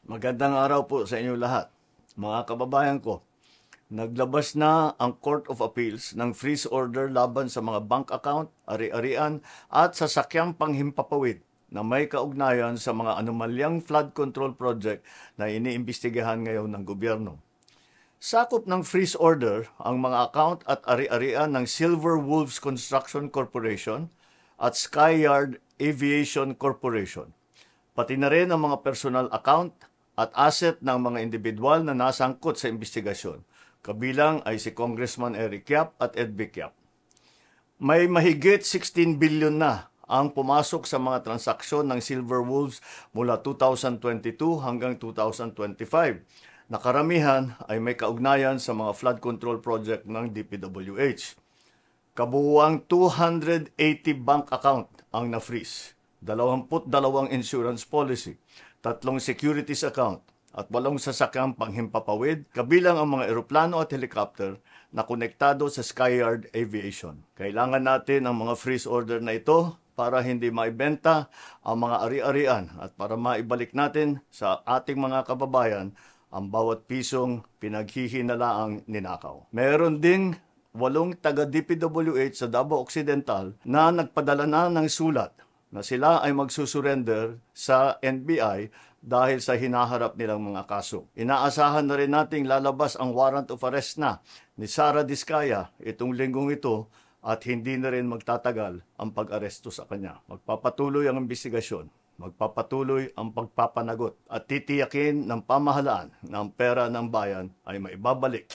Magandang araw po sa inyo lahat. Mga kababayan ko, naglabas na ang Court of Appeals ng freeze order laban sa mga bank account, ari-arian at sasakyang panghimpapawid na may kaugnayan sa mga anomalyang flood control project na iniimbestigahan ngayon ng gobyerno. Sakop ng freeze order ang mga account at ari-arian ng Silver Wolves Construction Corporation at Skyyard Aviation Corporation, pati na rin ang mga personal account at asset ng mga individual na nasangkot sa investigasyon. Kabilang ay si Congressman Eric Yap at Ed Vic Yap. May mahigit 16 billion na ang pumasok sa mga transaksyon ng Silver Wolves mula 2022 hanggang 2025. Nakaramihan ay may kaugnayan sa mga flood control project ng DPWH. Kabuuang 280 bank account ang na-freeze, 22 insurance policy, 3 securities account at 8 sasakyang panghimpapawid, kabilang ang mga eroplano at helicopter na konektado sa Skyyard Aviation. Kailangan natin ang mga freeze order na ito para hindi maibenta ang mga ari-arian at para maibalik natin sa ating mga kababayan ang bawat pisong pinaghihinalaang ninakaw. Meron ding 8 taga-DPWH sa Davao Occidental na nagpadala na ng sulat na sila ay magsusurrender sa NBI dahil sa hinaharap nilang mga kaso. Inaasahan na rin nating lalabas ang warrant of arrest na ni Sara Diskaya itong linggong ito at hindi na rin magtatagal ang pag-aresto sa kanya. Magpapatuloy ang investigasyon, magpapatuloy ang pagpapanagot at titiyakin ng pamahalaan na ang pera ng bayan ay maibabalik